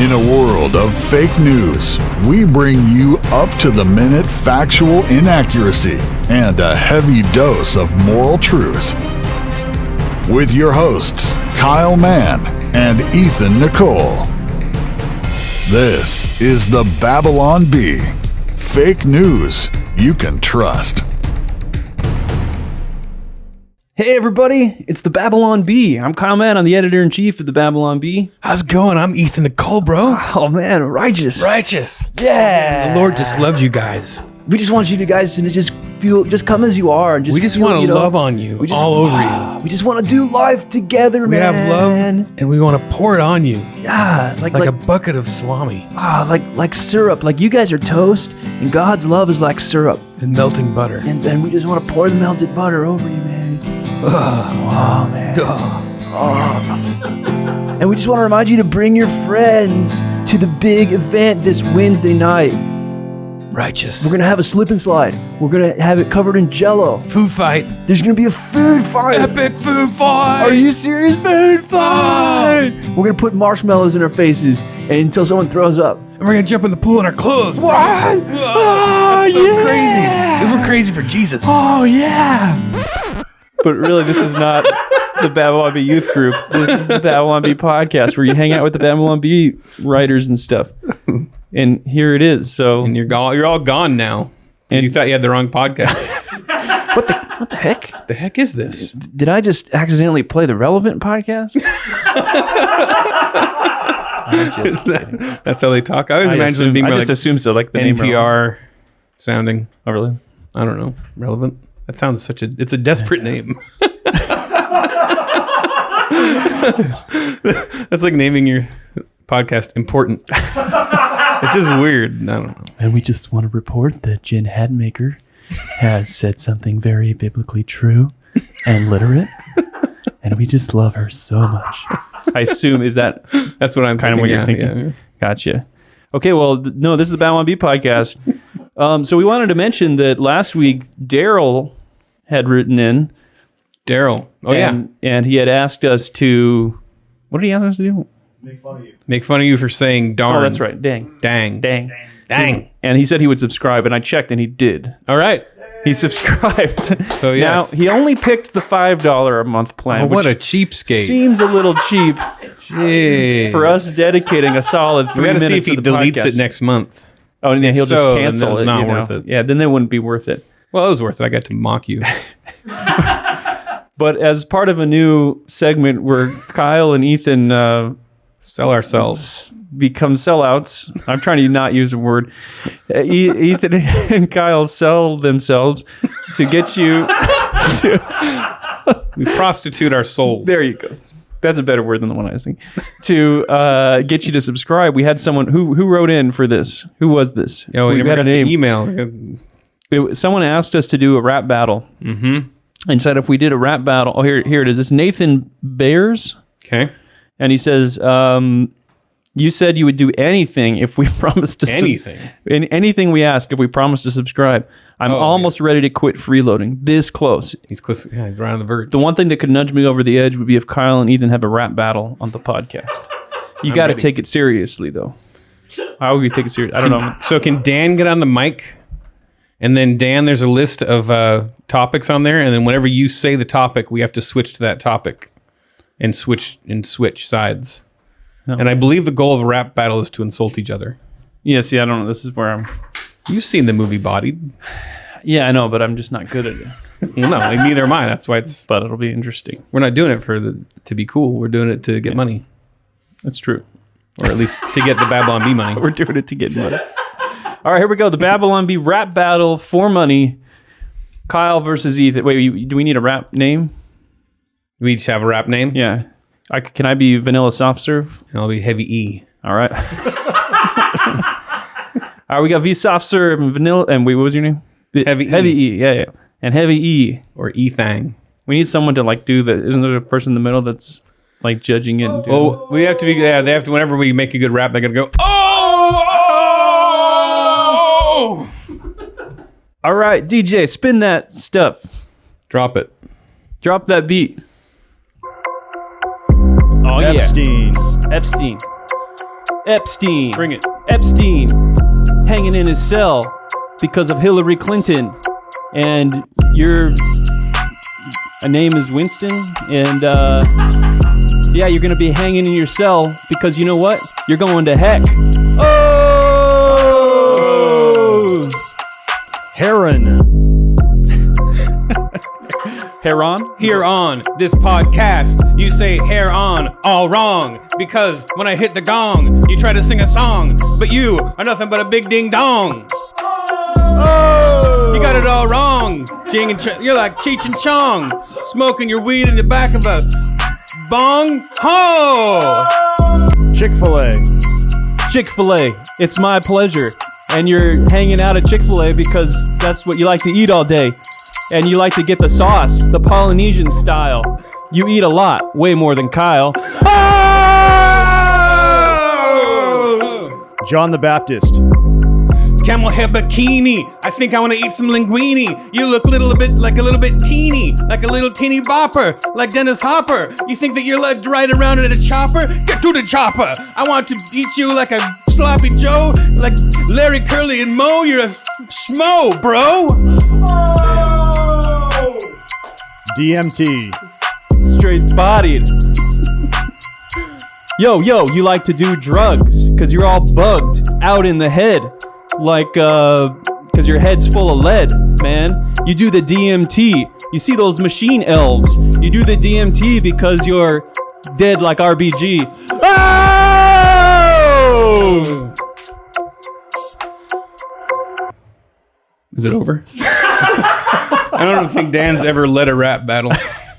In a world of fake news, we bring you up-to-the-minute factual inaccuracy and a heavy dose of moral truth. With your hosts, Kyle Mann and Ethan Nicole. This is the Babylon Bee. Fake news you can trust. Hey everybody, it's the Babylon Bee. I'm Kyle Mann, I'm the editor-in-chief of the Babylon Bee. How's it going? I'm Ethan Nicole, bro. Oh man, righteous. Yeah. The Lord just loves you guys. We just want you guys to just feel, just come as you are. And just We just feel, want to love on you all over you. We just want to do life together, We man. have love and we want to pour it on you. Yeah, Like a bucket of salami like syrup. Like you guys are toast, and God's love is like syrup. and melting butter. And we just want to pour the melted butter over you, man. Oh, man. And we just want to remind you to bring your friends to the big event this Wednesday night. Righteous. We're going to have a slip and slide. We're going to have it covered in Jell-O. Food fight. There's going to be a food fight. Epic food fight. Are you serious? Food fight. We're going to put marshmallows in our faces until someone throws up. And we're going to jump in the pool in our clothes. What? That's so crazy. This is crazy for Jesus. Oh, yeah. But really, this is not the Babylon Bee Youth Group. This is the Babylon Bee podcast where you hang out with the Babylon Bee writers and stuff. And here it is. So, And you're all gone now. And you thought you had the wrong podcast. what the heck? The heck is this? Did I just accidentally play the Relevant podcast? I'm just kidding. That's how they talk. I always imagine them being I more just like assume so, like the name Relevant. NPR sounding. Oh, really? I don't know. Relevant. That sounds it's a desperate name. That's like naming your podcast Important. This is weird. I don't know. And we just want to report that Jen Hadmaker has said something very biblically true and literate. And we just love her so much. I assume, That's what I'm kind of what you're thinking? Yeah. Gotcha. Okay, well, no, this is the Babylon Bee podcast. So we wanted to mention that last week, Daryl had written in. Daryl. And he had asked us to, what did he ask us to do? Make fun of you for saying darn. Oh, that's right. Dang. Dang. And he said he would subscribe, and I checked, and he did. All right. He subscribed. So, yes. Now, he only picked the $5 a month plan. Oh, what a which cheapskate. seems a little cheap Jeez. for us dedicating a solid 3 We got to minutes see if he of the deletes podcast. it next month. Oh, and then he'll so, just then cancel it's it. not you know? worth it. Yeah, then it wouldn't be worth it. Well, it was worth it. I got to mock you. But as part of a new segment where Kyle and Ethan Sell ourselves. become sellouts, I'm trying to not use a word. Ethan and Kyle sell themselves to get you to... We prostitute our souls. There you go. That's a better word than the one I was thinking. To get you to subscribe, we had someone who wrote in for this. Who was this? Oh, we had never a got name. the email. Someone asked us to do a rap battle. Mm-hmm. And said if we did a rap battle... Oh, here it is. It's Nathan Bears. Okay. And he says, you said you would do anything if we promised to... Anything? Anything we ask if we promised to subscribe. I'm almost ready to quit freeloading. This close. He's right on the verge. The one thing that could nudge me over the edge would be if Kyle and Ethan have a rap battle on the podcast. You got to take it seriously, though. How would you take it seriously? I don't know. So can Dan get on the mic? And then, Dan, there's a list of topics on there. And then whenever you say the topic, we have to switch to that topic and switch sides. No. And I believe the goal of a rap battle is to insult each other. Yeah, see, I don't know. This is where I'm... You've seen the movie Bodied. Yeah, I know, but I'm just not good at it. Well, no, neither am I. That's why But it'll be interesting. we're not doing it to be cool. We're doing it to get money. That's true. Or at least to get the Babylon Bee money. We're doing it to get money. All right, here we go. The Babylon Bee rap battle for money. Kyle versus Ethan. Wait, do we need a rap name? We each have a rap name. Yeah. Can I be Vanilla Soft Serve? And I'll be Heavy E. All right. All right, we got V Soft Serve and Vanilla. And wait, what was your name? Heavy E. Heavy E. Yeah. And Heavy E. Or E-Thang. We need someone to like do the... Isn't there a person in the middle that's like judging it? And doing Oh, we have to be... Yeah, they have to... Whenever we make a good rap, they got to go... Oh! All right, DJ, spin that stuff. Drop it. Drop that beat. Oh, Epstein. yeah. Epstein. Epstein. Bring it. Epstein hanging in his cell because of Hillary Clinton. And your name is Winston. And yeah, you're going to be hanging in your cell because you know what? You're going to heck. Oh! Heron. Heron? Here on this podcast, you say hair on, all wrong. Because when I hit the gong, you try to sing a song, but you are nothing but a big ding dong. Oh! You got it all wrong. You're like Cheech and Chong, smoking your weed in the back of a bong ho. Chick-fil-A. Chick-fil-A. It's my pleasure. And you're hanging out at Chick-fil-A because that's what you like to eat all day. And you like to get the sauce, the Polynesian style. You eat a lot, way more than Kyle. Oh! John the Baptist. Camel hair bikini. I think I want to eat some linguine. You look a little bit teeny, like a little teeny bopper, like Dennis Hopper. You think that you're like riding around in a chopper? Get to the chopper. I want to eat you like a sloppy Joe, like Larry, Curly, and Moe. You're a schmo, bro. DMT. Straight bodied. Yo, you like to do drugs because you're all bugged out in the head. Like, because your head's full of lead, man. You do the DMT. You see those machine elves. You do the DMT because you're dead like RBG. Oh! Is it over? I don't think Dan's ever led a rap battle.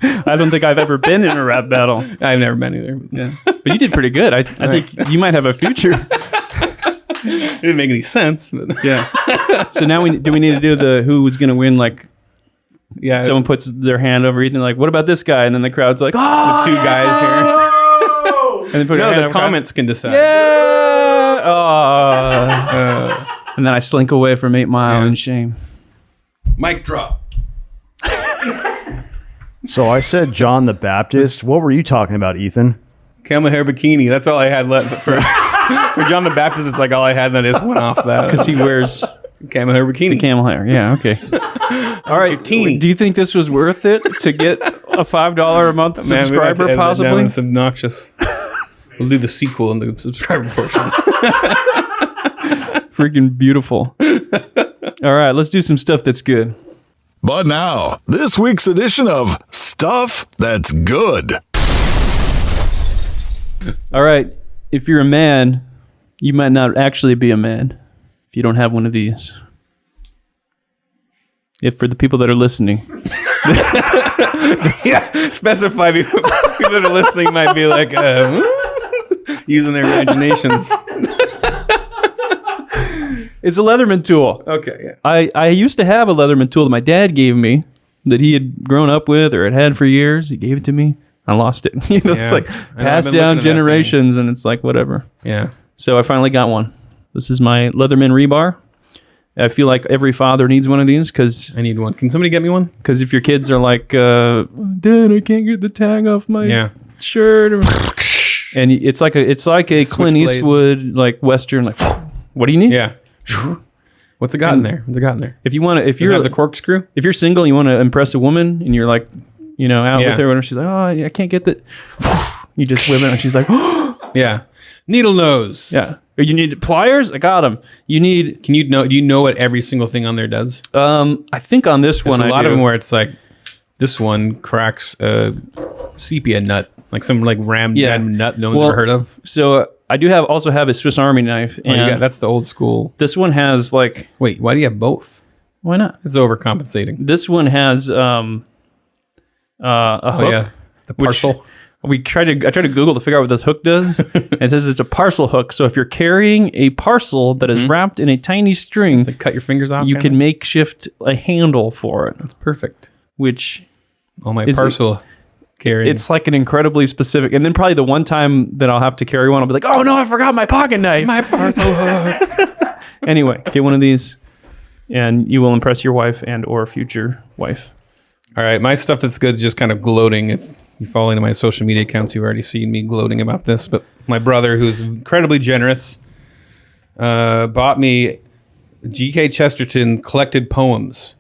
I don't think I've ever been in a rap battle. I've never been either. Yeah. But you did pretty good. I think you might have a future. It didn't make any sense. But Yeah. So now do we need to do the who was going to win? Like, yeah, someone puts their hand over Ethan, like, what about this guy? And then the crowd's like, oh! the two guys here. And then put their hand No, the over comments can decide. Yeah! Oh. And then I slink away from 8 Mile in shame. Mic drop. So I said John the Baptist. What were you talking about, Ethan? Camel hair bikini. That's all I had left. But for John the Baptist, it's like all I had, and I just went off that. Because he wears camel hair bikini. camel hair. Yeah, okay. All right. teeny. Do you think this was worth it to get a $5 a month Man, we have to subscriber, edit that down. possibly? It's obnoxious. We'll do the sequel in the subscriber portion. Freaking beautiful. All right, let's do some stuff that's good. But now, this week's edition of Stuff That's Good. All right, if you're a man, you might not actually be a man if you don't have one of these. If for the people that are listening. Yeah, specify people that are listening might be like using their imaginations. It's a Leatherman tool. Okay, yeah. I used to have a Leatherman tool that my dad gave me that he had grown up with or had had for years. He gave it to me. I lost it. It's Yeah. like I know, I've passed been down looking at that generations, and it's like whatever. Yeah. So I finally got one. This is my Leatherman rebar. I feel like every father needs one of these because I need one. Can somebody get me one? if your kids are like, Dad, I can't get the tag off my shirt, and it's like a Clint Switchblade. Eastwood like Western like. What do you need? Yeah. What's it got in there? What's it got in there? If you want to, if Does it you're have the corkscrew? if you're single, you want to impress a woman, and you're like, out Yeah. with her, and she's like, oh, I can't get that. You just whip it, and she's like, Yeah. Needle nose. yeah. Or you need pliers? I got them. You need. Do you know what every single thing on there does? I think on this There's one, a lot I of do. them where it's like, this one cracks a sepia nut, like some like rammed nut no one's ever heard of. So I do also have a Swiss Army knife, and That's the old school. this one has like. Wait, why do you have both? Why not? It's overcompensating. This one has a hook. Oh yeah, the parcel. I tried to Google to figure out what this hook does. It says it's a parcel hook. So if you're carrying a parcel that is wrapped in a tiny string, Like cut your fingers off. you kinda? can makeshift a handle for it, That's perfect. which All my Is it- parcel carrying. it's like an incredibly specific. And then probably the one time that I'll have to carry one, I'll be like, oh no, I forgot my pocket knife. my parcel hook. Anyway, get one of these and you will impress your wife and or future wife. All right, my stuff that's good is just kind of gloating. If you follow into my social media accounts, you've already seen me gloating about this. But my brother, who's incredibly generous, bought me G.K. Chesterton collected poems.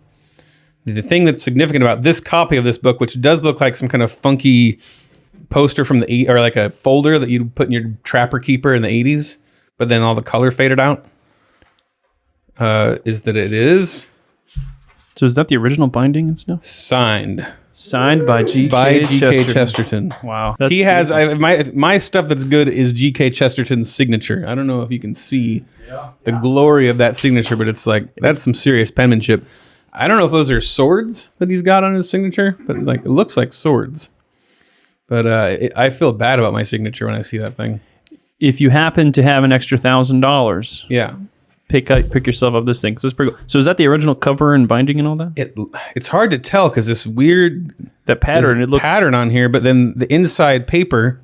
The thing that's significant about this copy of this book, which does look like some kind of funky poster from the or like a folder that you'd put in your Trapper Keeper in the 80s, but then all the color faded out, is that it is. So is that the original binding and stuff? Signed by G.K. Chesterton. Wow. He has my stuff that's good is G.K. Chesterton's signature. I don't know if you can see the glory of that signature, but it's like that's some serious penmanship. I don't know if those are swords that he's got on his signature, but like it looks like swords. But I feel bad about my signature when I see that thing. If you happen to have an extra $1,000, yeah, pick yourself up this thing. 'Cause it's pretty cool. So is that the original cover and binding and all that? It's hard to tell because this weird pattern. It looks pattern on here, but then the inside paper.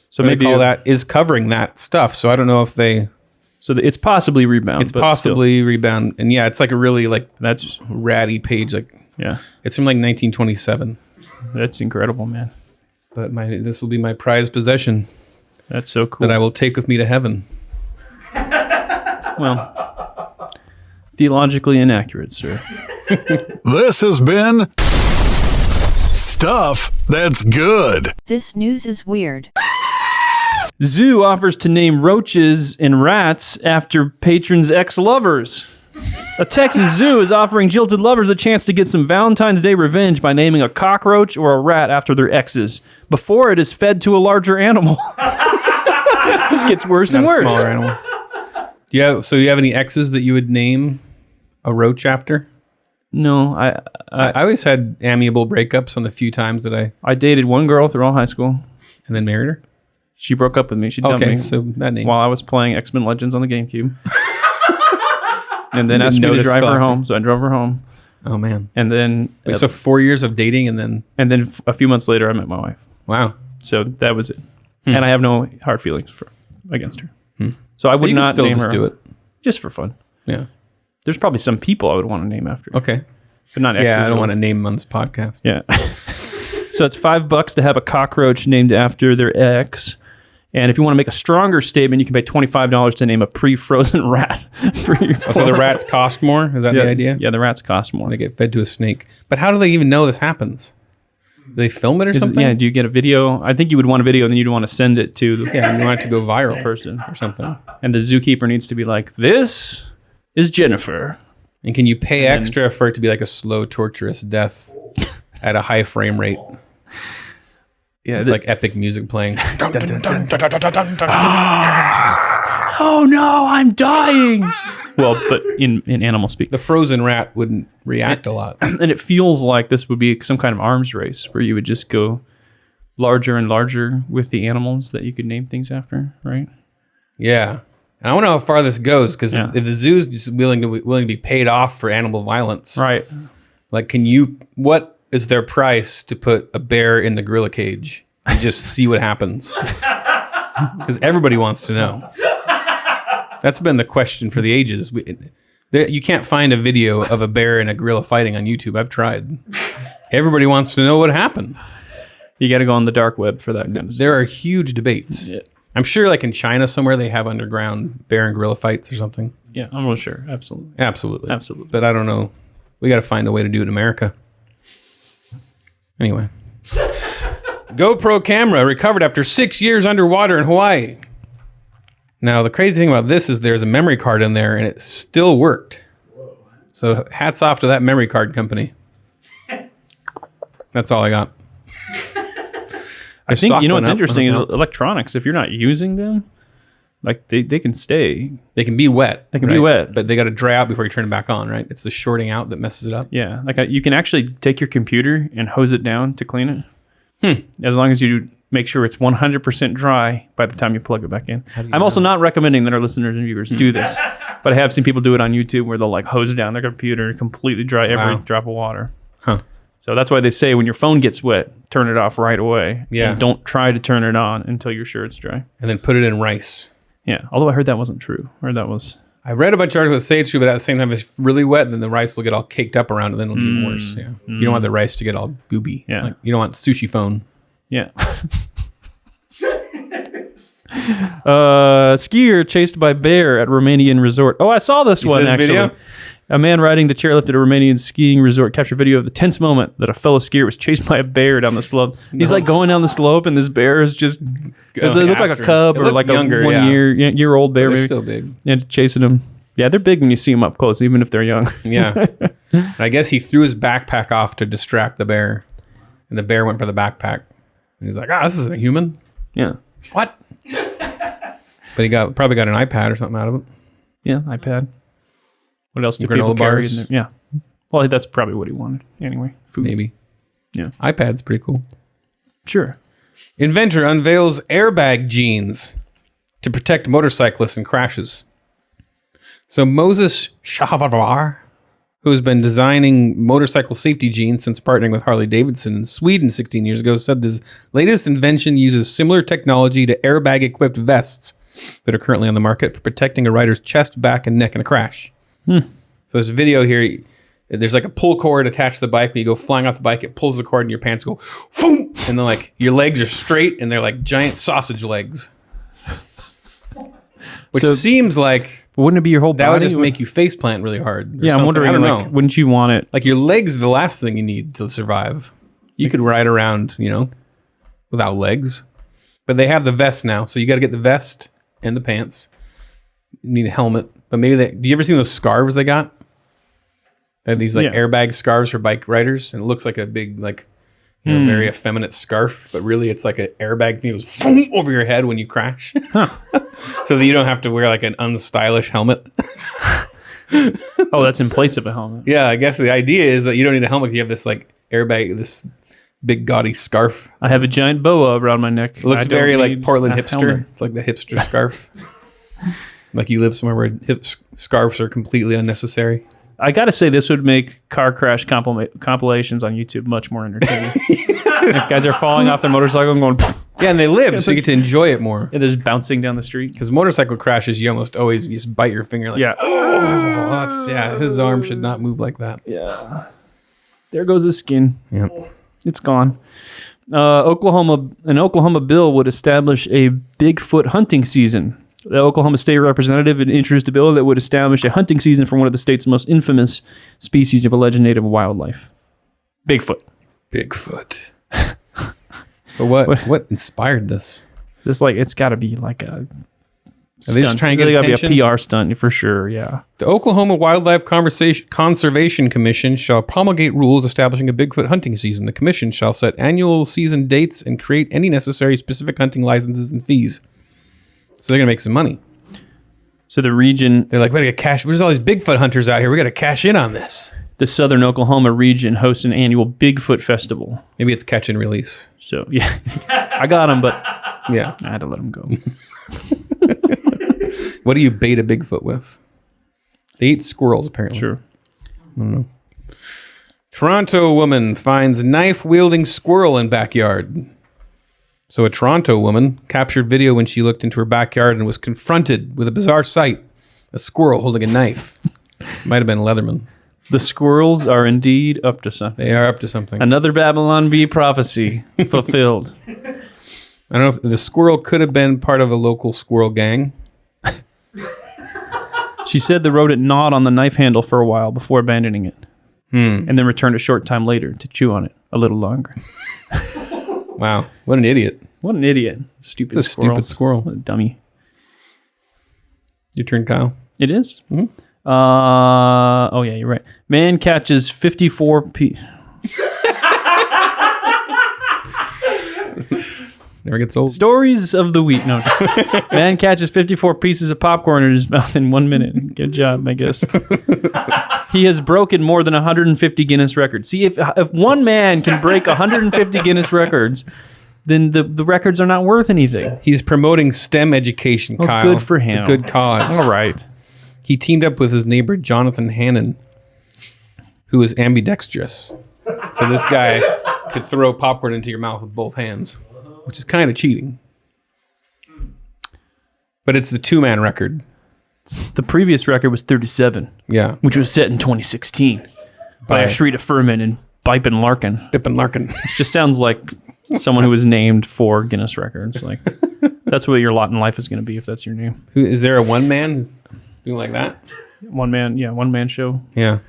So maybe all that is covering that stuff. So I don't know if they. So it's possibly rebound. It's possibly rebound, and yeah, it's like a really that's ratty page. Like it's from like 1927. That's incredible, man. But this will be my prized possession. That's so cool. That I will take with me to heaven. Well, theologically inaccurate, sir. This has been Stuff That's Good. This news is weird. Zoo offers to name roaches and rats after patrons' ex-lovers. A Texas zoo is offering jilted lovers a chance to get some Valentine's Day revenge by naming a cockroach or a rat after their exes before it is fed to a larger animal. This gets worse and worse. Not a smaller animal. So you have any exes that you would name a roach after? No, I always had amiable breakups on the few times that I dated one girl through all high school. And then married her? She broke up with me. She dumped me. So that name. While I was playing X-Men Legends on the GameCube. And then asked me to drive her home, so I drove her home. Oh, man. And then... Wait, so 4 years of dating and then... And then a few months later, I met my wife. Wow. So that was it. And I have no hard feelings against her. So I would not name her. Do it. Just for fun. Yeah. There's probably some people I would want to name after. Okay. But not exes. Yeah, I don't want to name them on this podcast. Yeah. So it's $5 to have a cockroach named after their ex. And if you want to make a stronger statement, you can pay $25 to name a pre-frozen rat for your so the rats cost more? Is that the idea? Yeah, the rats cost more. They get fed to a snake. But how do they even know this happens? Do they film it or something? Yeah, do you get a video? I think you would want a video, and then you'd want to send it to the you want it to go viral person or something. And the zookeeper needs to be like, this is Jennifer. And can you pay extra for it to be like a slow, torturous death at a high frame rate? Yeah, it's like epic music playing. Oh no, I'm dying. Well, but in animal speak. The frozen rat wouldn't react a lot. And it feels like this would be some kind of arms race where you would just go larger and larger with the animals that you could name things after, right? Yeah. And I want to know how far this goes, because if the zoo's just willing to be paid off for animal violence. Right. Like, what is their price to put a bear in the gorilla cage and just see what happens? Because everybody wants to know. That's been the question for the ages. You can't find a video of a bear and a gorilla fighting on YouTube. I've tried. Everybody wants to know what happened. You got to go on the dark web for that kind of stuff. There are huge debates. Yeah. I'm sure like in China somewhere they have underground bear and gorilla fights or something. Yeah, I'm not sure. Absolutely. Absolutely. But I don't know. We got to find a way to do it in America. Anyway. GoPro camera recovered after 6 years underwater in Hawaii. Now, the crazy thing about this is there's a memory card in there and it still worked. So hats off to that memory card company. That's all I got. I think, what's interesting is electronics, if you're not using them, like they can stay. They can be wet. They can be wet. But they got to dry out before you turn it back on, right? It's the shorting out that messes it up. Yeah. Like you can actually take your computer and hose it down to clean it. As long as you make sure it's 100% dry by the time you plug it back in. I'm also not recommending that our listeners and viewers do this, but I have seen people do it on YouTube where they'll like hose down their computer and completely dry every drop of water. So that's why they say when your phone gets wet, turn it off right away. Yeah. And don't try to turn it on until you're sure it's dry. And then put it in rice. Yeah. Although I heard that wasn't true. I read a bunch of articles that say it's true, but at the same time, if it's really wet, then the rice will get all caked up around it, then it'll be even worse. Yeah. You don't want the rice to get all gooby. Yeah. Like, you don't want sushi phone. Yeah. Skier chased by bear at Romanian resort. Oh, I saw this one actually. Video? A man riding the chairlift at a Romanian skiing resort captured video of the tense moment that a fellow skier was chased by a bear down the slope. He's like going down the slope, and this bear is just. Does it look like a cub or like younger, a 1 year old bear? They're Maybe still big. and chasing him. Yeah, they're big when you see them up close, even if they're young. Yeah. And I guess he threw his backpack off to distract the bear, and the bear went for the backpack. And he's like, this isn't a human. Yeah. What? But he probably got an iPad or something out of it. Yeah, iPad. What else do Granola people carry bars. in there? Yeah. Well, that's probably what he wanted. Anyway, food. Maybe. Yeah. iPad's pretty cool. Sure. Inventor unveils airbag jeans to protect motorcyclists in crashes. So Moses Shahvar, who has been designing motorcycle safety jeans since partnering with Harley Davidson in Sweden 16 years ago, said this latest invention uses similar technology to airbag-equipped vests that are currently on the market for protecting a rider's chest, back, and neck in a crash. So there's a video here. There's like a pull cord attached to the bike. When you go flying off the bike, it pulls the cord and your pants go, boom, and then like your legs are straight and they're like giant sausage legs. Which So- seems like Wouldn't it be your whole that body? would just make you face plant really hard. or Yeah, I'm something. wondering. I don't like, know. Wouldn't you want it? Like your legs are the last thing you need to survive. You could ride around, without legs. But they have the vest now, so you got to get the vest and the pants. You need a helmet. But maybe do you ever see those scarves they got? They have these like airbag scarves for bike riders, and it looks like a big very effeminate scarf, but really it's like an airbag thing that goes boom, over your head when you crash. So that you don't have to wear like an unstylish helmet. Oh, that's in place of a helmet. Yeah, I guess the idea is that you don't need a helmet if you have this like airbag, this big gaudy scarf. I have a giant boa around my neck. It looks I don't very like need Portland a hipster. helmet. It's like the hipster scarf. Like you live somewhere where scarves are completely unnecessary. I gotta say, this would make car crash compilations on YouTube much more entertaining. If guys are falling off their motorcycle and going, Yeah, and they live, so you get to enjoy it more. and they're just bouncing down the street. Because motorcycle crashes, you almost always you just bite your finger. Like, Yeah. his arm should not move like that. Yeah. There goes his skin. Yep. It's gone. An Oklahoma bill would establish a Bigfoot hunting season. The Oklahoma State Representative had introduced a bill that would establish a hunting season for one of the state's most infamous species of alleged native wildlife. Bigfoot. But what inspired this? It's like, it's got to be like a Are they just trying to get It's gotta attention? be a PR stunt for sure, yeah. The Oklahoma Wildlife Conservation Commission shall promulgate rules establishing a Bigfoot hunting season. The commission shall set annual season dates and create any necessary specific hunting licenses and fees. So they're going to make some money. So the region, They're like, we got to cash. There's all these Bigfoot hunters out here. We got to cash in on this. the southern Oklahoma region hosts an annual Bigfoot festival. Maybe it's catch and release. So, yeah, I got him, but Yeah. I had to let him go. What do you bait a Bigfoot with? They eat squirrels, apparently. Sure. Toronto woman finds knife-wielding squirrel in backyard. So a Toronto woman captured video when she looked into her backyard and was confronted with a bizarre sight. A squirrel holding a knife. Might have been Leatherman. The squirrels are indeed up to something. They are up to something. Another Babylon Bee prophecy fulfilled. I don't know if the squirrel could have been part of a local squirrel gang. She said the rodent gnawed on the knife handle for a while before abandoning it. And then returned a short time later to chew on it a little longer. Wow. What an idiot. What an idiot. Stupid It's a squirrel. stupid squirrel. What a dummy. Your turn, Kyle. It is? Oh, yeah, you're right. Man catches 54 Never gets old. Stories of the week. No. Man catches 54 pieces of popcorn in his mouth in 1 minute. Good job, I guess. He has broken more than 150 Guinness records. See, if one man can break 150 Guinness records, then the records are not worth anything. He's promoting STEM education, Kyle. Good for him. It's a good cause. All right. He teamed up with his neighbor, Jonathan Hannon, who is ambidextrous. So this guy could throw popcorn into your mouth with both hands, which is kind of cheating. But it's the two-man record. The previous record was 37, Yeah. which was set in 2016 by By- Ashrita Furman and Bipin Larkin. Pippin Larkin. Which just sounds like someone who was named for Guinness records. Like that's what your lot in life is going to be if that's your name. Is there a one man who's doing like that? One man show. Yeah.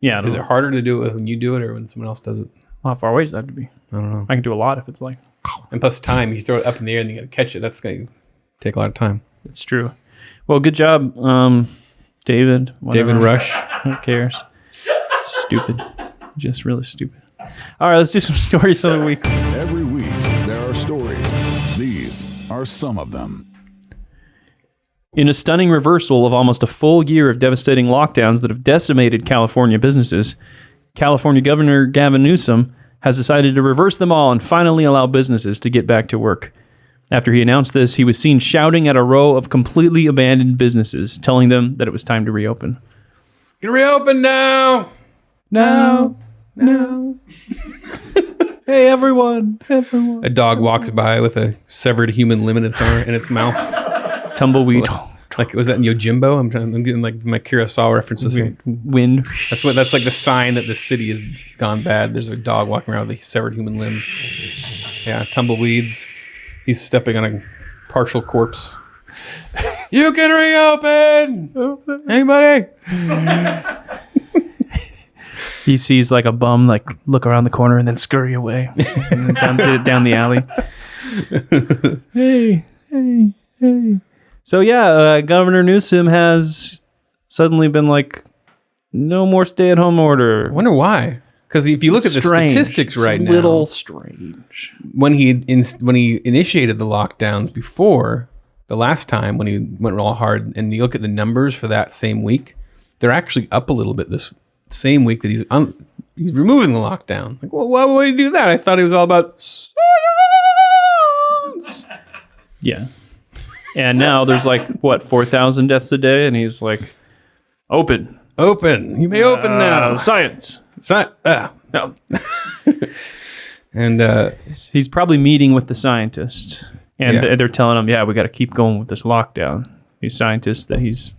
Yeah. Is it harder to do it when you do it or when someone else does it? How far away does that have to be? I don't know. I can do a lot if it's like. And plus time, you throw it up in the air and you got to catch it. That's going to take a lot of time. It's true. Well, good job, David. Whatever. David Rush. Who cares? Stupid. Just really stupid. All right, let's do some stories of the week. Every week, there are stories. These are some of them. In a stunning reversal of almost a full year of devastating lockdowns that have decimated California businesses, California Governor Gavin Newsom has decided to reverse them all and finally allow businesses to get back to work. After he announced this, he was seen shouting at a row of completely abandoned businesses, telling them that it was time to reopen. You can reopen now. No. Hey, everyone. A dog walks by with a severed human limb in its mouth. Tumbleweed. Like, was that in Yojimbo? I'm getting like my Kurosawa references here. Wind. That's like the sign that the city has gone bad. There's a dog walking around with a severed human limb. Yeah, tumbleweeds. He's stepping on a partial corpse. You can reopen! Anybody? He sees like a bum like look around the corner and then scurry away and then down the alley. Hey. So yeah, Governor Newsom has suddenly been like, no more stay-at-home order. I wonder why. Because if you look at the statistics right now, little strange. When he initiated the lockdowns before the last time when he went real hard, and you look at the numbers for that same week, they're actually up a little bit this same week that he's removing the lockdown. Like, well, why would he do that? I thought he was all about science. Yeah. And now there's like, 4,000 deaths a day? And he's like, open. You may open now. Science. No. And he's probably meeting with the scientists. And they're telling him, yeah, we got to keep going with this lockdown. These scientists that he's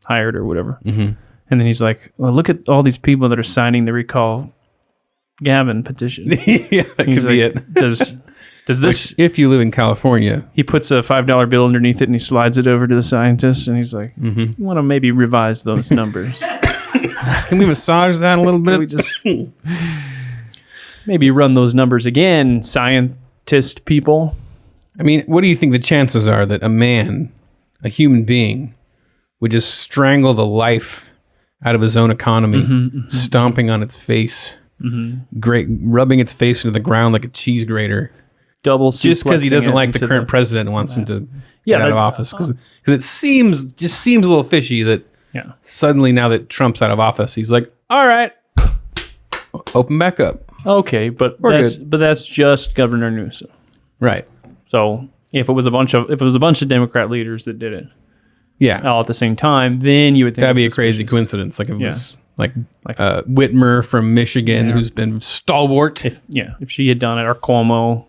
hired or whatever. Mm-hmm. And then he's like, well, look at all these people that are signing the recall Gavin petition. Yeah, that could be it. Does this... Which, if you live in California... He puts a $5 bill underneath it and he slides it over to the scientist and he's like, you want to maybe revise those numbers. Can we massage that a little bit? Can we just maybe run those numbers again, scientist people? I mean, what do you think the chances are that a human being, would just strangle the life out of his own economy, stomping on its face, rubbing its face into the ground like a cheese grater, just because he doesn't like the current president and wants him to get out of office? Because it seems a little fishy that suddenly now that Trump's out of office, he's like, all right, open back up. Okay, but that's just Governor Newsom, right? So if it was a bunch of Democrat leaders that did it, all at the same time, then you would think that'd be a crazy coincidence. Like if it was like Whitmer from Michigan, who's been stalwart. If she had done it, or Cuomo,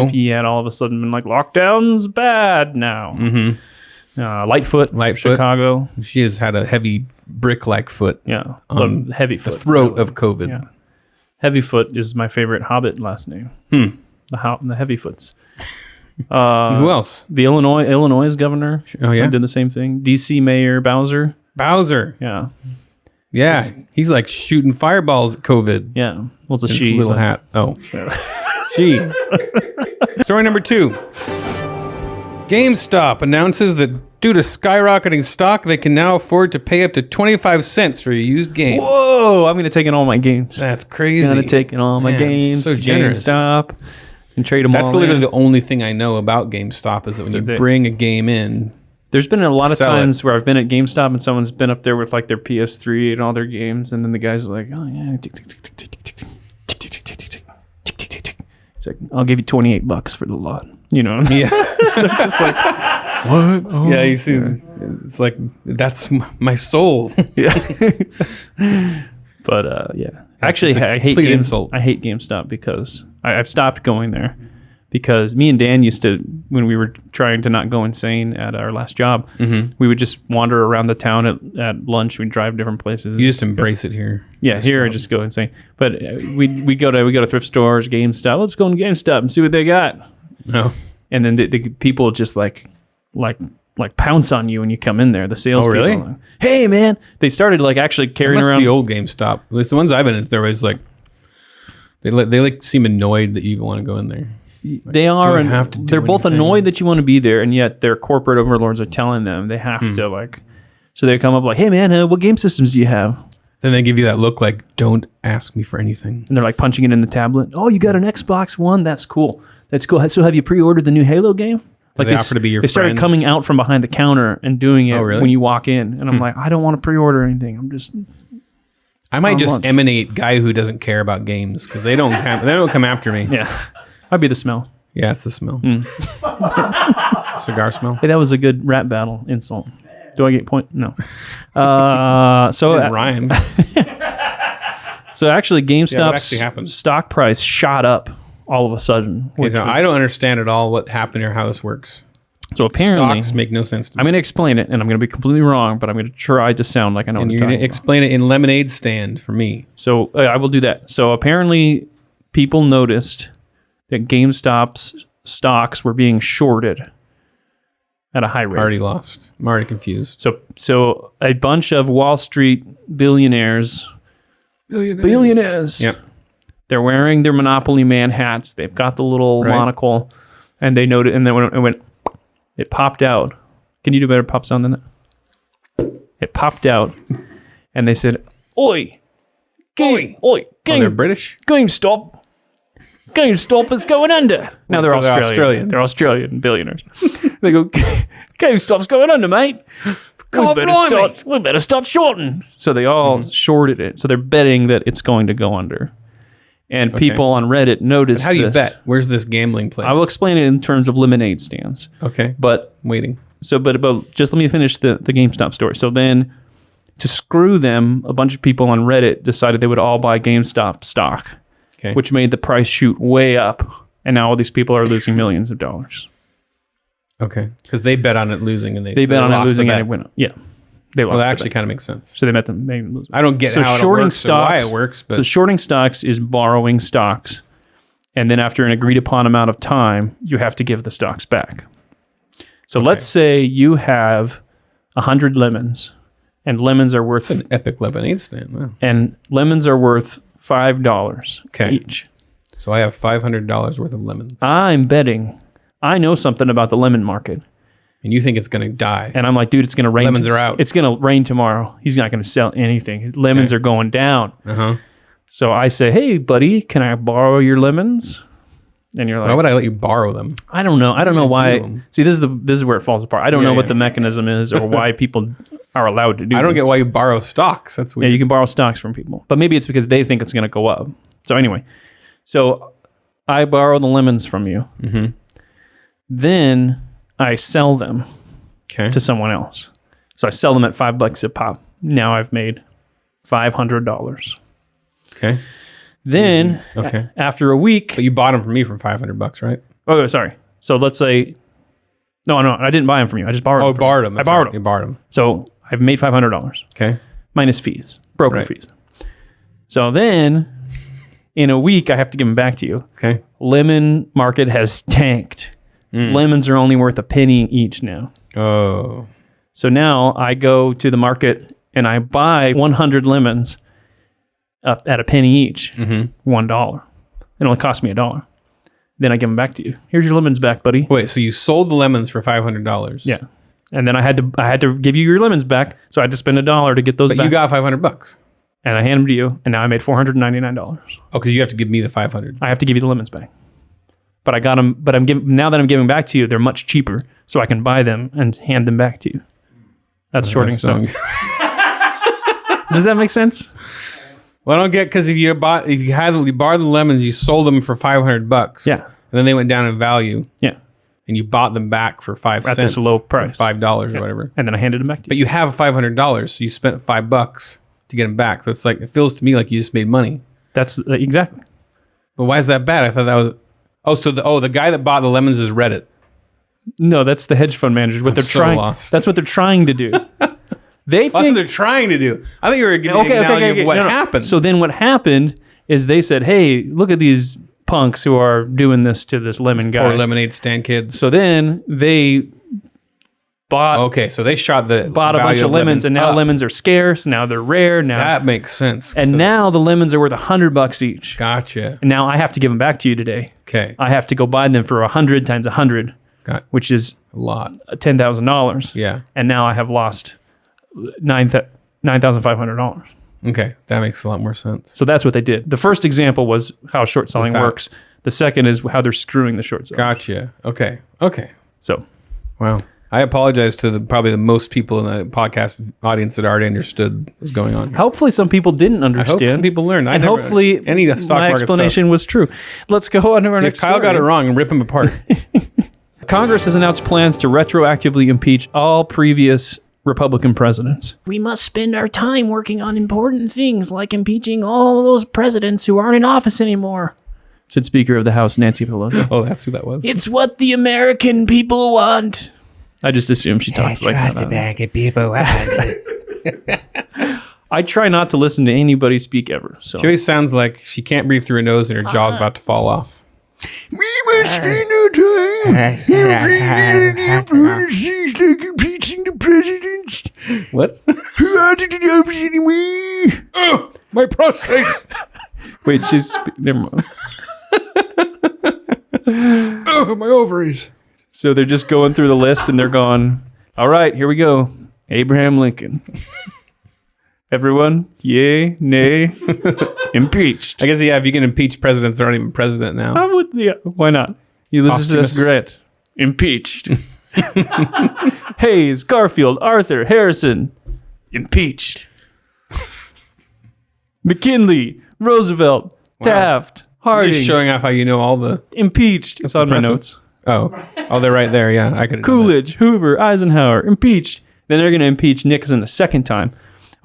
if he had all of a sudden been like, lockdown's bad now. Lightfoot, Chicago. She has had a heavy brick-like foot. Yeah, heavy foot. The throat of COVID. Yeah. Heavyfoot is my favorite Hobbit last name. The Heavyfoots. Who else? The Illinois governor. Oh yeah, did the same thing. DC Mayor Bowser. Yeah, he's like shooting fireballs at COVID. Yeah, well, it's a she. Little hat. Oh, she. Story number 2. GameStop announces that due to skyrocketing stock, they can now afford to pay up to 25 cents for used games. Whoa! I'm going to take in all my games. That's crazy. I'm going to take in all my games. So generous. GameStop and trade them all. That's literally the only thing I know about GameStop is that when you bring a game in. There's been a lot of times where I've been at GameStop and someone's been up there with like their PS3 and all their games, and then the guy's like, "Oh yeah, tick tick tick tick tick tick tick tick tick tick tick tick tick tick tick." It's like, "I'll give you $28 for the lot." You know? Yeah. Just like, what? Oh, yeah, you see, it's like that's my soul. Yeah. But yeah, actually, I hate insult. I hate GameStop because I've stopped going there because me and Dan used to, when we were trying to not go insane at our last job, we would just wander around the town at lunch. We'd drive different places. You just embrace it here. Yeah, here I just go insane. But we go to thrift stores, GameStop. Let's go to GameStop and see what they got. No. And then the people just like pounce on you when you come in there. The salespeople. Oh, really? Like, hey, man! They started like actually carrying It must around. be old GameStop. At least the ones I've been in, they're always like, they like seem annoyed that you even want to go in there. They are, and have to do they're both anything? annoyed that you want to be there, and yet their corporate overlords are telling them they have to like. So they come up like, "Hey, man, what game systems do you have?" Then they give you that look like, don't ask me for anything. And they're like punching it in the tablet. Oh, you got an Xbox One? That's cool. That's cool. So have you pre-ordered the new Halo game? Like they offer to be your They started friend? coming out from behind the counter and doing it really? when you walk in, and I'm like, I don't want to pre-order anything. I'm just. I might On just lunch. emanate guy who doesn't care about games because they don't come after me. Yeah, might be the smell. Yeah, it's the smell. Cigar smell. Hey, that was a good rap battle insult. Do I get point? No. So It rhymed. So actually, what GameStop's actually happened. stock price shot up all of a sudden. Okay, so I don't understand at all what happened or how this works. So apparently, Stocks make no sense to me. I'm going to explain it, and I'm going to be completely wrong, but I'm going to try to sound like I know And what you're I'm going talking to about. explain it in lemonade stand for me. So I will do that. So apparently, people noticed that GameStop's stocks were being shorted at a high rate. Already lost. I'm already confused. So a bunch of Wall Street billionaires. Yep. They're wearing their Monopoly Man hats. They've got the little Right. monocle, and they noted, and then when it popped out. Can you do better pop sound than that? It popped out, and they said, "Oi, oi, Oh, they're British? GameStop is going under." Now they're So they're Australian. Australian. They're Australian billionaires. They go, "GameStop's going under, mate. God blimey. We better start shorting." So they all shorted it. So they're betting that it's going to go under. And people on Reddit noticed How do you this. bet? Where's this gambling place? I will explain it in terms of lemonade stands. Okay. But I'm waiting. but just let me finish the GameStop story. So then, to screw them, a bunch of people on Reddit decided they would all buy GameStop stock, Okay. which made the price shoot way up. And now all these people are losing millions of dollars. Okay. Because they bet on it losing and They so bet on it lost the losing bet. and it went up. Yeah. They lost Well, that the actually bet. kind of makes sense. So they made them lose. I don't get how it works or why it works, but So shorting stocks is borrowing stocks. And then after an agreed upon amount of time, you have to give the stocks back. So let's say you have 100 lemons, and lemons are worth an epic lemonade stand. Wow. $5 Okay. each. So I have $500 worth of lemons. I'm betting I know something about the lemon market. And you think it's going to die. And I'm like, dude, it's going to rain. Lemons are out. It's going to rain tomorrow. He's not going to sell anything. His lemons are going down. Uh-huh. So I say, hey, buddy, can I borrow your lemons? And you're like, Why would I let you borrow them? I don't know. I don't know why. do 'em? See, this is where it falls apart. I don't know what yeah. the mechanism is or why people are allowed to do I don't this. get why you borrow stocks. That's Yeah, weird. you can borrow stocks from people. But maybe it's because they think it's going to go up. So anyway, so I borrow the lemons from you. Mm-hmm. Then I sell them Okay. to someone else. So I sell them at $5 a pop. Now I've made $500. Okay. Then Okay. after a week, But you bought them from me for $500, right? oh, sorry. So let's say, no, I didn't buy them from you. I just borrowed Oh, them. from borrowed you. them. I That's borrowed right. You them. borrowed them. So I've made $500 Okay. minus fees, broker Right. fees. So then in a week, I have to give them back to you. Okay. Lemon market has tanked. Lemons are only worth a penny each now. Oh. So now I go to the market and I buy 100 lemons up at a penny each, $1. It only cost me $1. Then I give them back to you. Here's your lemons back, buddy. Wait, so you sold the lemons for $500? Yeah. And then I had to give you your lemons back, so I had to spend $1 to get those But back. you got $500. And I hand them to you, and now I made $499. Oh, because you have to give me the 500. I have to give you the lemons back. But I got them. But now that I'm giving back to you, they're much cheaper, so I can buy them and hand them back to you. That's shorting That's stocks. Does that make sense? Well, I don't get because if you borrowed the lemons, you sold them for $500. Yeah. And then they went down in value, Yeah. and you bought them back for 5 At cents. this low or price. $5 or whatever. And then I handed them back to But you. you have $500, so you spent $5 to get them back. So it's like it feels to me like you just made money. That's exactly. But why is that bad? I thought that was Oh, so the guy that bought the lemons is Reddit. No, that's the hedge fund managers. What they're so trying. lost. That's what they're trying to do. They That's what think they're trying to do. I think you were getting an analogy of what happened. So then what happened is they said, "Hey, look at these punks who are doing this to this lemon guy." Poor lemonade stand kids. So then they bought So they shot the bought a bunch value of lemons, and now up. lemons are scarce. Now they're rare. Now That makes sense. and So- now the lemons are worth $100 each. Gotcha. And now I have to give them back to you today. Okay. I have to go buy them for 100 times 100, Got which is a lot. $10,000. Yeah. And now I have lost $9,500. Okay. That makes a lot more sense. So that's what they did. The first example was how short selling Without- works. The second is how they're screwing the short selling. Gotcha. Okay. Okay. So Wow. I apologize to probably the most people in the podcast audience that already understood what's going on here. hopefully some people didn't I understand. hope some people learned. and hopefully any stock my market explanation was true. Let's go on to our stuff. If next Kyle got story. it wrong and rip him apart. Congress has announced plans to retroactively impeach all previous Republican presidents. We must spend our time working on important things like impeaching all those presidents who aren't in office anymore. Said Speaker of the House Nancy Pelosi. Oh, that's who that was. It's what the American people want. I just assume she talks like that. American people want. I try not to listen to anybody speak ever. So She always sounds like she can't breathe through her nose and her jaw's about to fall off. We must spend our time every important things like impeaching the presidents What? who aren't in office anymore. My prostate. wait, she's never mind. Oh, my ovaries. So they're just going through the list and they're going, all right, here we go. Abraham Lincoln. Everyone, yay, nay, impeached. I guess, yeah, if you can impeach presidents that aren't even president now. I would, yeah, why not? Ulysses S. Posthumous. Grant, impeached. Hayes, Garfield, Arthur, Harrison, impeached. McKinley, Roosevelt, Taft, You're Harding, just showing off how you know all the... impeached. It's on my impressive. notes. Oh, they're right there. Yeah, I could have Coolidge, Hoover, Eisenhower, impeached. Then they're going to impeach Nixon the second time.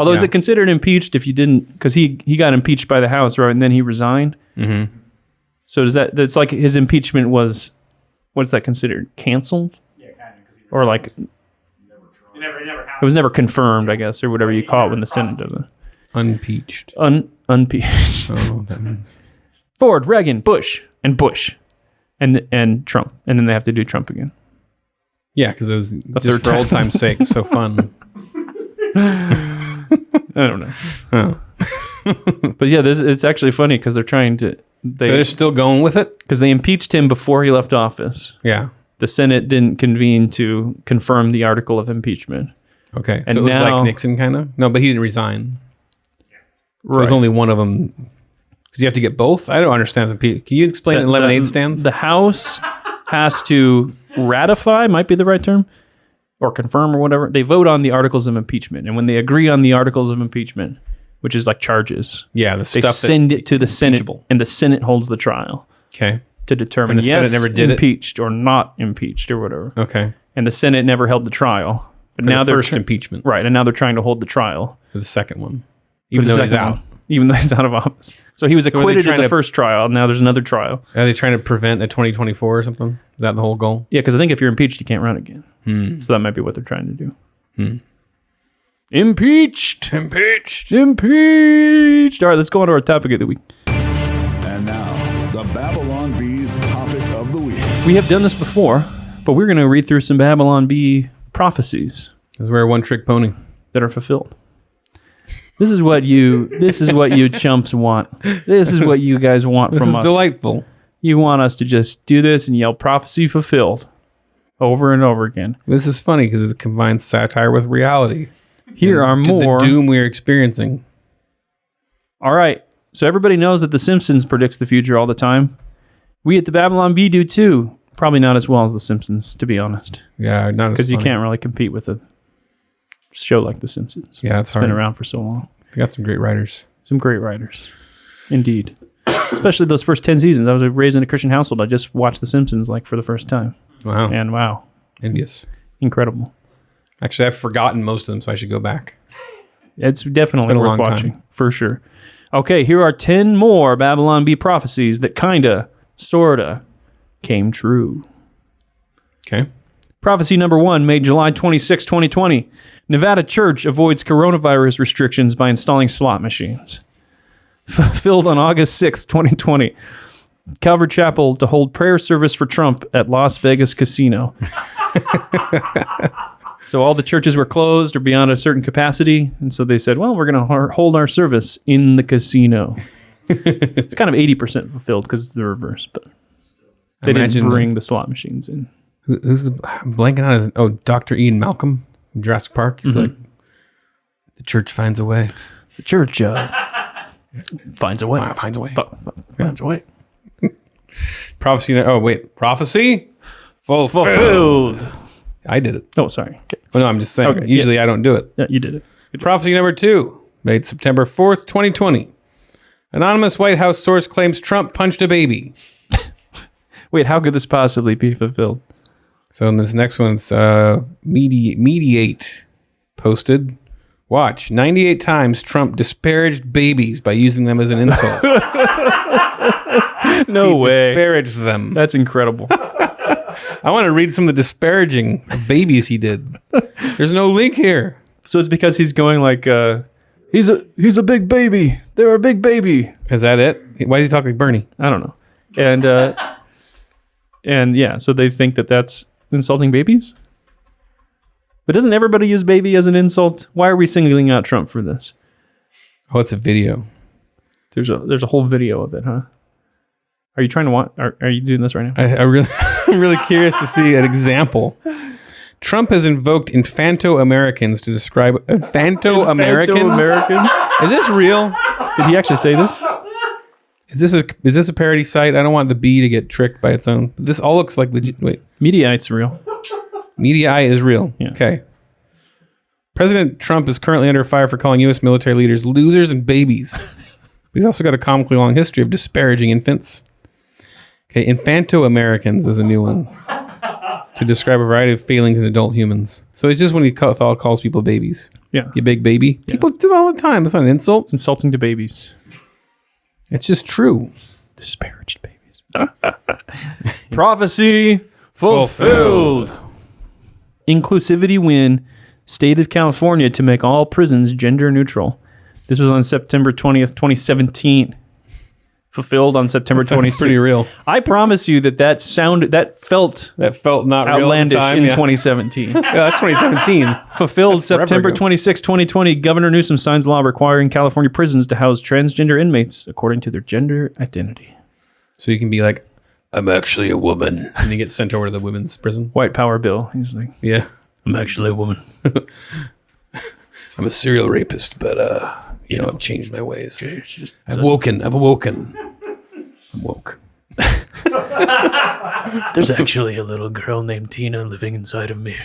Although, is Yeah. it considered impeached if you didn't? Because he got impeached by the House, right? And then he resigned. Mm-hmm. So does that's like his impeachment was? What's that considered? Canceled? Yeah, kind of. Or like it was never confirmed, I guess, or whatever you call it when the Senate does it. Unpeached. Unpeached. I don't know what that means. Ford, Reagan, Bush, and Trump, and then they have to do Trump again. Yeah, because it was third just for time. old time's sake, so fun. I don't know. Oh. But yeah, it's actually funny because they're trying to So they're still going with it? because they impeached him before he left office. Yeah. The Senate didn't convene to confirm the article of impeachment. Okay. And so it was now- like Nixon, kind of? No, but he didn't resign. So Right. there's only one of them. Because you have to get both? I don't understand. Can you explain it in lemonade stands? The House has to ratify, might be the right term, or confirm or whatever. They vote on the articles of impeachment. And when they agree on the articles of impeachment, which is like charges, Yeah, the they stuff send it to the Senate, impeachable. and the Senate holds the trial Okay. to determine And the Senate yes, never did it? impeached or not impeached or whatever. Okay. And the Senate never held the trial. But For now the they're first impeachment. right, and now they're trying to hold the trial. For the second one. for Even the though he's second out. one, even though he's out of office. So he was are they acquitted in trying the to- first trial. Now there's another trial. Are they trying to prevent a 2024 or something? Is that the whole goal? Yeah, because I think if you're impeached, you can't run again. So that might be what they're trying to do. Impeached. Impeached. Impeached. All right, let's go on to our topic of the week. And now, the Babylon Bees topic of the week. We have done this before, but we're going to read through some Babylon Bee prophecies Because we're a one-trick pony. that are fulfilled. This is what you chumps want. This is what you guys want This from is us. delightful. You want us to just do this and yell prophecy fulfilled over and over again. This is funny because it combines satire with reality. Here are more. The doom we're experiencing. All right. So everybody knows that The Simpsons predicts the future all the time. We at the Babylon Bee do too. Probably not as well as The Simpsons, to be honest. Yeah, not as Because you funny. can't really compete with a show like The Simpsons. Yeah, it's It's been hard. around for so long. They got some great writers. Some great writers. Indeed. Especially those first 10 seasons. I was raised in a Christian household. I just watched The Simpsons like for the first time. Wow. And wow, Envious. incredible. Actually, I've forgotten most of them, so I should go back. It's definitely been a worth long watching, time. for sure. Okay, here are 10 more Babylon Bee prophecies that kinda, sorta, came true. Okay. Prophecy number 1, made July 26, 2020. Nevada church avoids coronavirus restrictions by installing slot machines. Fulfilled on August 6, 2020. Calvary Chapel to hold prayer service for Trump at Las Vegas casino. So all the churches were closed or beyond a certain capacity, and so they said, well, we're going to hold our service in the casino. It's kind of 80% fulfilled because it's the reverse, but they didn't bring the slot machines in. Who's the I'm blanking on his, Dr. Ian Malcolm from Jurassic Park. He's like, the church finds a way. The church finds a way. Finds a way. Finds a way. Prophecy. Prophecy Fulfilled. I did it. Oh, sorry. Okay. Oh, no, I'm just saying. Okay, Usually I don't do it. Yeah, you did it. Prophecy number 2, made September 4th, 2020. Anonymous White House source claims Trump punched a baby. Wait, how could this possibly be fulfilled? So in this next one's Mediate posted. Watch, 98 times Trump disparaged babies by using them as an insult. No way. Disparaged them. That's incredible. I want to read some of the disparaging of babies he did. There's no link here. So it's because he's going like, he's a big baby. They're a big baby. Is that it? Why is he talking like Bernie? I don't know. And yeah, so they think that that's insulting babies. But doesn't everybody use baby as an insult? Why are we singling out Trump for this? Oh, it's a video. There's a whole video of it, huh? Are you trying to watch? Are you doing this right now? I'm really curious to see an example. Trump has invoked Infanto-Americans to describe Infanto-Americans? Americans? Is this real? Did he actually say this? Is this a parody site? I don't want the B to get tricked by its own. This all looks like legit. Wait. Mediaite's real. Mediaite is real. Yeah. Okay. President Trump is currently under fire for calling U.S. military leaders losers and babies. But he's also got a comically long history of disparaging infants. Okay, Infanto-Americans is a new one to describe a variety of failings in adult humans. So it's just when he calls people babies. Yeah. You big baby. Yeah. People do it all the time. It's not an insult. It's insulting to babies. It's just true. Disparaged babies. Prophecy fulfilled. Inclusivity win. State of California to make all prisons gender neutral. This was on September 20th, 2017. Fulfilled on September 26th. Pretty real. I promise you that felt not outlandish real at the time, in yeah. 2017. Yeah, that's 2017. Fulfilled That's forever September ago. 26, 2020. Governor Newsom signs law requiring California prisons to house transgender inmates according to their gender identity. So you can be like, I'm actually a woman. And you get sent over to the women's prison. White power bill. He's like, Yeah. I'm actually a woman. I'm a serial rapist, but I've changed my ways. I've awoken. I'm woke. There's actually a little girl named Tina living inside of me.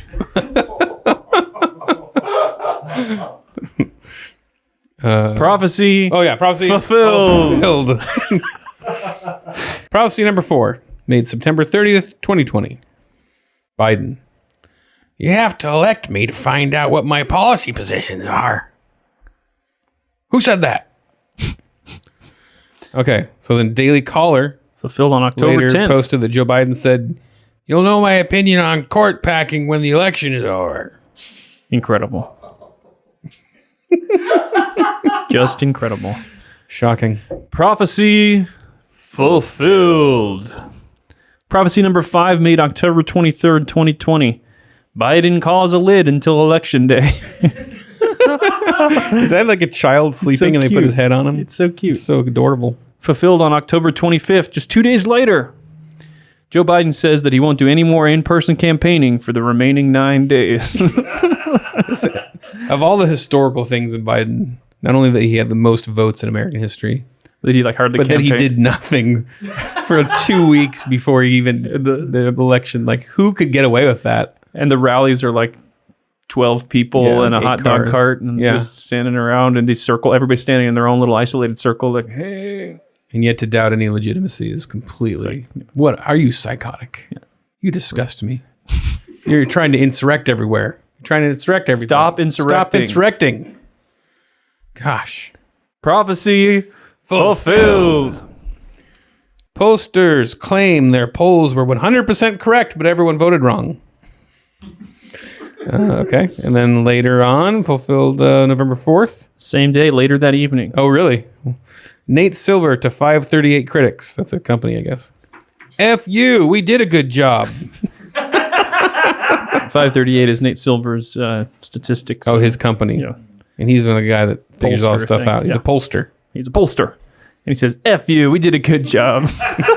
Prophecy. Oh yeah, prophecy fulfilled. Prophecy number 4, made September 30th, 2020. Biden. You have to elect me to find out what my policy positions are. Who said that? Okay, so then Daily Caller Fulfilled on October later 10th. posted that Joe Biden said, "You'll know my opinion on court packing when the election is over." Incredible. Just incredible. Shocking. Prophecy fulfilled. Prophecy number 5 made October 23rd, 2020. Biden calls a lid until election day. Is that like a child sleeping and they put cute. his head on him? It's so cute. So adorable. Fulfilled on October 25th, just 2 days later. Joe Biden says that he won't do any more in-person campaigning for the remaining 9 days. Of all the historical things in Biden, not only that he had the most votes in American history, That he hardly but campaigned. that he did nothing for 2 weeks before even the election. Like, who could get away with that? And the rallies are like 12 people Yeah, in like a hot 8 dog cars. cart and Yeah. just standing around in these circle. Everybody standing in their own little isolated circle like, hey. And yet to doubt any legitimacy is completely... What? Are you psychotic? Yeah. You disgust me. You're trying to insurrect everywhere. You're trying to insurrect everything. Stop insurrecting. Stop insurrecting. Gosh. Prophecy fulfilled. Pollsters claim their polls were 100% correct, but everyone voted wrong. Okay. And then later on, fulfilled November 4th. Same day, later that evening. Oh, really? Nate Silver to 538 critics. That's a company, I guess. F you. We did a good job. 538 is Nate Silver's statistics. Oh, his company. Yeah. And he's the guy that figures all this Pollster stuff thing, out. He's yeah. a pollster. He's a pollster. And he says, F you, we did a good job. Fantastic.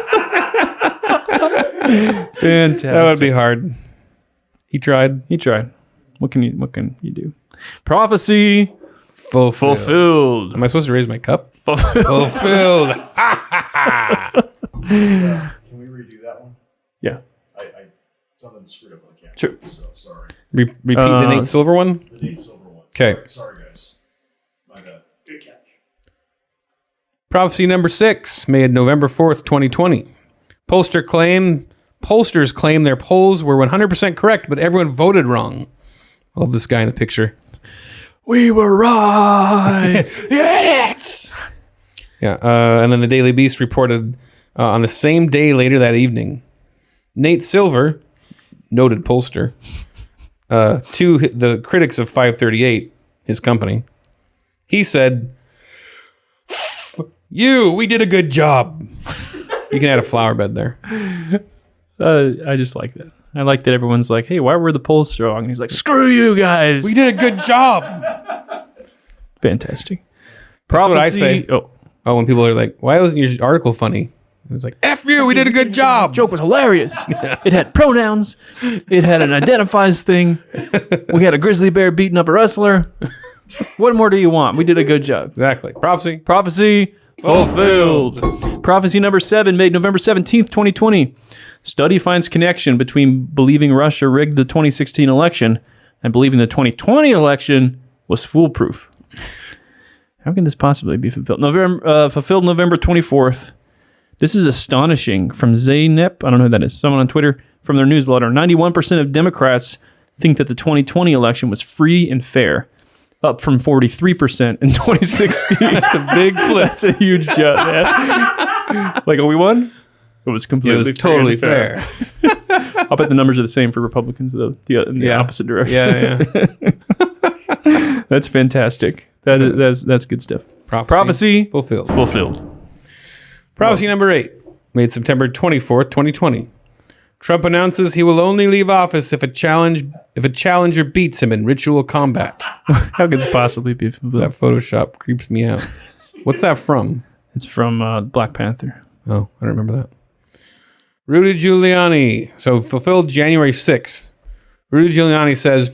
That would be hard. He tried. He tried. What can you do? Prophecy fulfilled. Am I supposed to raise my cup? Fulfilled. Fulfilled. Can we redo that one? Yeah. Something screwed up on the camera. Sure. So sorry. Repeat the Nate Silver one? The Nate Silver one. Okay. Sorry, guys. My bad. Good catch. Prophecy number 6, made November 4th, 2020. Pollsters claim their polls were 100% correct, but everyone voted wrong. I love this guy in the picture. We were right. Yes! Yeah, and then the Daily Beast reported on the same day later that evening, Nate Silver, noted pollster, to the critics of 538, his company, he said, we did a good job. You can add a flower bed there. I just like that. I like that everyone's like, hey, why were the polls strong? And he's like, screw you guys. We did a good job. Fantastic. That's what I say. Oh, when people are like, why wasn't your article funny? It's like, F you, we did a good job. joke was hilarious. It had pronouns. It had an identifies thing. We had a grizzly bear beating up a wrestler. What more do you want? We did a good job. Exactly. Prophecy. Prophecy fulfilled. Prophecy number 7, made November 17th, 2020. Study finds connection between believing Russia rigged the 2016 election and believing the 2020 election was foolproof. How can this possibly be fulfilled? Fulfilled November 24th. This is astonishing. From Zaynep, I don't know who that is, someone on Twitter, from their newsletter. 91% of Democrats think that the 2020 election was free and fair, up from 43% in 2016. That's a big flip. That's a huge jump, man. Like, we won? It was completely totally fair. I'll bet the numbers are the same for Republicans, though, in the opposite direction. Yeah. That's fantastic. That's good stuff. Prophecy fulfilled. Prophecy number 8, made September 24th, 2020. Trump announces he will only leave office if a challenger beats him in ritual combat. How could this possibly be fulfilled? That Photoshop creeps me out. What's that from? It's from Black Panther. Oh, I don't remember that. Rudy Giuliani. So fulfilled January 6th. Rudy Giuliani says,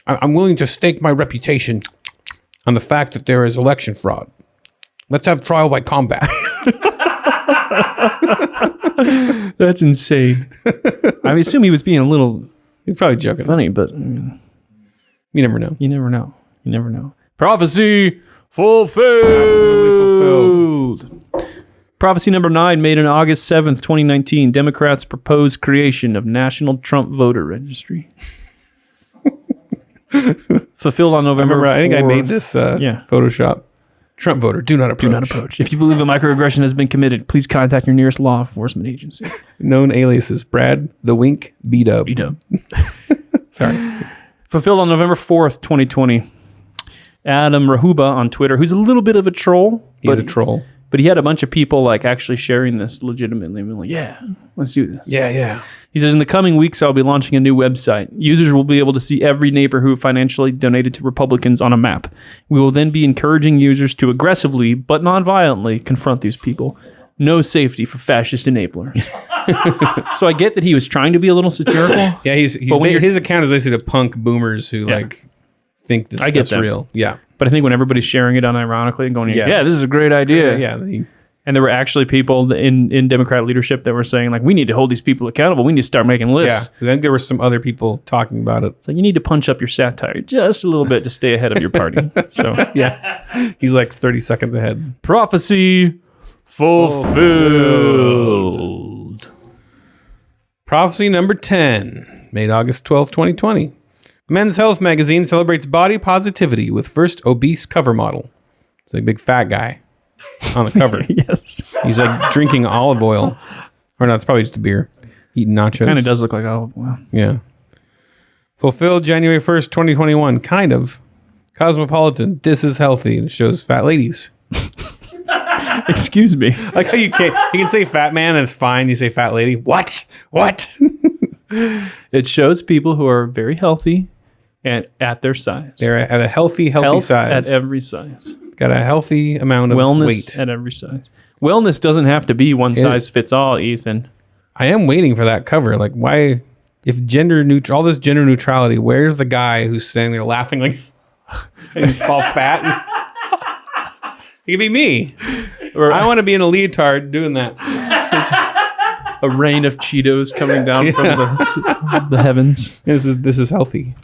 I'm willing to stake my reputation on the fact that there is election fraud. Let's have trial by combat. That's insane. I assume he was being a little He's probably joking. funny, but I mean, You never know. you never know. You never know. Prophecy fulfilled. Absolutely fulfilled. Prophecy number 9, made on August 7th, 2019. Democrats propose creation of National Trump Voter Registry. Fulfilled on November I think I 4th. made this Photoshop. Trump voter, do not approach. Do not approach. If you believe a microaggression has been committed, please contact your nearest law enforcement agency. Known aliases: Brad, the Wink, B-Dub. B-Dub. Sorry. Fulfilled on November 4th, 2020. Adam Rahuba on Twitter, who's a little bit of a troll. He's a troll. But he had a bunch of people like actually sharing this legitimately. Like, yeah, let's do this. Yeah. He says, in the coming weeks, I'll be launching a new website. Users will be able to see every neighbor who financially donated to Republicans on a map. We will then be encouraging users to aggressively, but non-violently, confront these people. No safety for fascist enablers. So I get that he was trying to be a little satirical. Yeah, his account is basically to punk boomers who think this stuff's real. Yeah. But I think when everybody's sharing it unironically and going, yeah, this is a great idea. Yeah. And there were actually people in Democrat leadership that were saying, like, we need to hold these people accountable. We need to start making lists. Yeah, I think there were some other people talking about it. So you need to punch up your satire just a little bit to stay ahead of your party. So yeah, he's like 30 seconds ahead. Prophecy fulfilled. Prophecy number 10, made August 12th, 2020. Men's Health magazine celebrates body positivity with first obese cover model. It's a big fat guy. on the cover. Yes. He's like drinking olive oil. Or no, it's probably just a beer. Eating nachos. Kind of does look like olive oil. Yeah. Fulfilled January 1st, 2021. Kind of. Cosmopolitan. This is healthy. It shows fat ladies. Excuse me. Like how you can say fat man, that's fine. You say fat lady. What? It shows people who are very healthy and at their size. They're at a healthy Health size. at every size. Got a healthy amount of Wellness weight. at every size. Wellness doesn't have to be one size fits all, Ethan. I am waiting for that cover. Like, why, if all this gender neutrality, where's the guy who's standing there laughing like, and he's all fat? It could be me. Or I want to be in a leotard doing that. A rain of Cheetos coming down from the heavens. This is healthy.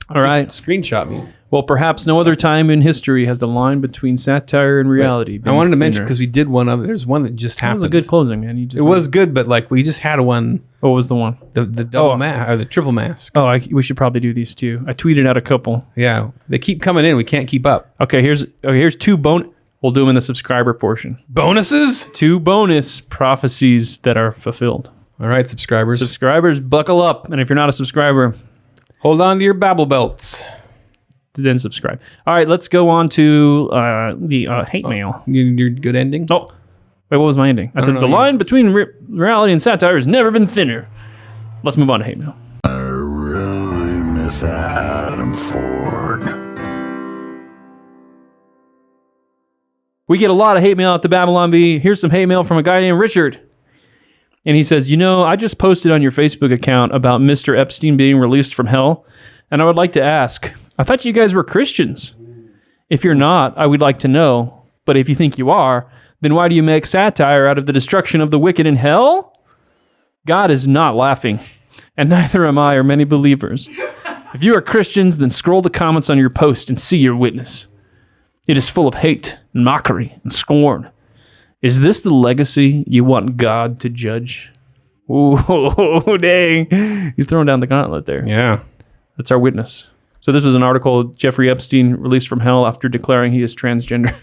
All right. Just screenshot me. Well, perhaps no other time in history has the line between satire and reality been I wanted to mention thinner. because we did one other. There's one that just That happened. was a good closing, man. It was good, but like we just had one. What was the one? The double mask or the triple mask. Oh, we should probably do these too. I tweeted out a couple. Yeah, they keep coming in. We can't keep up. Okay, here's two We'll do them in the subscriber portion. Bonuses? 2 bonus prophecies that are fulfilled. All right, subscribers. Subscribers, buckle up. And if you're not a subscriber, hold on to your babble belts. Then subscribe. All right, let's go on to the hate mail. Your good ending? Oh, wait, what was my ending? I said the know. line between reality and satire has never been thinner. Let's move on to hate mail. I really miss Adam Ford. We get a lot of hate mail at the Babylon Bee. Here's some hate mail from a guy named Richard. And he says, I just posted on your Facebook account about Mr. Epstein being released from hell. And I would like to ask, I thought you guys were Christians. If you're not, I would like to know. But if you think you are, then why do you make satire out of the destruction of the wicked in hell? God is not laughing. And neither am I or many believers. If you are Christians, then scroll the comments on your post and see your witness. It is full of hate and mockery and scorn. Is this the legacy you want God to judge? Ooh, dang. He's throwing down the gauntlet there. Yeah. That's our witness. So this was an article, Jeffrey Epstein released from hell after declaring he is transgender.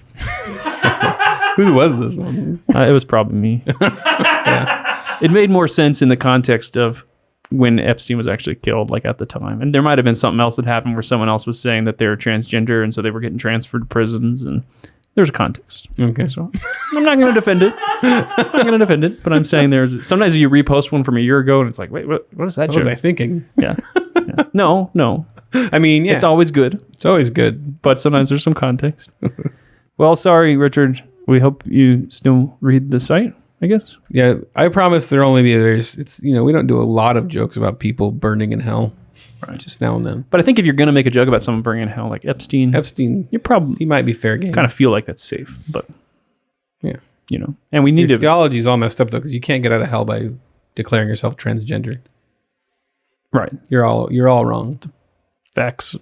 Who was this one? It was probably me. Yeah. It made more sense in the context of when Epstein was actually killed, like at the time. And there might have been something else that happened where someone else was saying that they were transgender and so they were getting transferred to prisons, and there's a context. Okay. So I'm not going to defend it. But I'm saying sometimes you repost one from a year ago and it's like, wait, what is that What joke? was I thinking? Yeah. No. I mean, yeah. It's always good, It's always good. but sometimes there's some context. Well, sorry, Richard. We hope you still read the site, I guess. Yeah, I promise there'll only be we don't do a lot of jokes about people burning in hell. Right. Just now and then. But I think if you're going to make a joke about someone burning in hell, like Epstein, you probably he might be fair game. kind of feel like that's safe. But, yeah. And we need Your to... theology's all messed up, though, because you can't get out of hell by declaring yourself transgender. Right. You're all wrong. Facts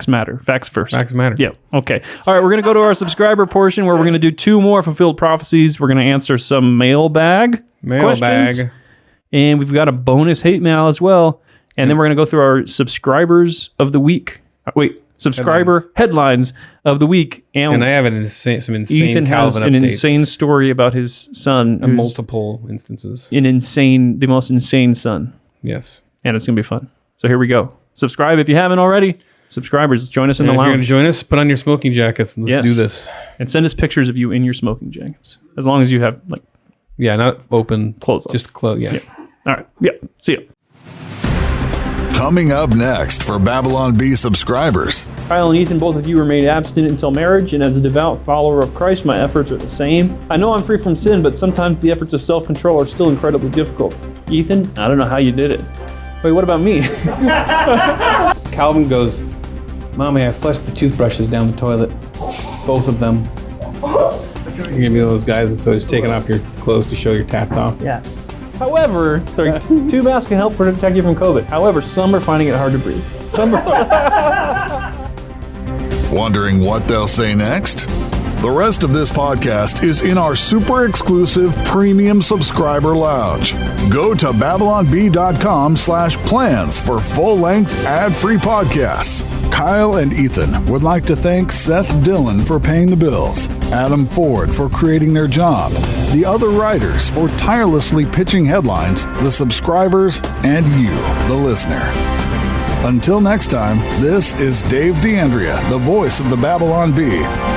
matter. Facts first. Facts matter. Yeah. Okay. All right. We're going to go to our subscriber portion where we're going to do 2 more fulfilled prophecies. We're going to answer some mailbag questions. And we've got a bonus hate mail as well. And then we're going to go through our subscribers of the week. Subscriber headlines of the week. And I have some insane Ethan Calvin has an updates. insane story about his son. And multiple instances. The most insane son. Yes. And it's going to be fun. So here we go. Subscribe if you haven't already. Subscribers, join us in the If you're going lounge. to join us, put on your smoking jackets and let's do this. And send us pictures of you in your smoking jackets. As long as you have, not open. Clothes on. Just clothes, yeah. All right. Yeah. See ya. Coming up next for Babylon Bee subscribers. Kyle and Ethan, both of you were made abstinent until marriage, and as a devout follower of Christ, my efforts are the same. I know I'm free from sin, but sometimes the efforts of self-control are still incredibly difficult. Ethan, I don't know how you did it. Wait, what about me? Calvin goes, Mommy, I flushed the toothbrushes down the toilet. Both of them. You're going to be one of those guys that's always taking off your clothes to show your tats off. Yeah. However, 2 masks can help protect you from COVID. However, some are finding it hard to breathe. Wondering what they'll say next? The rest of this podcast is in our super exclusive premium subscriber lounge. Go to babylonbee.com/plans for full-length ad-free podcasts, Kyle and Ethan would like to thank Seth Dillon for paying the bills, Adam Ford for creating their job, the other writers for tirelessly pitching headlines, the subscribers, and you, the listener. Until next time, this is Dave D'Andrea, the voice of the Babylon Bee.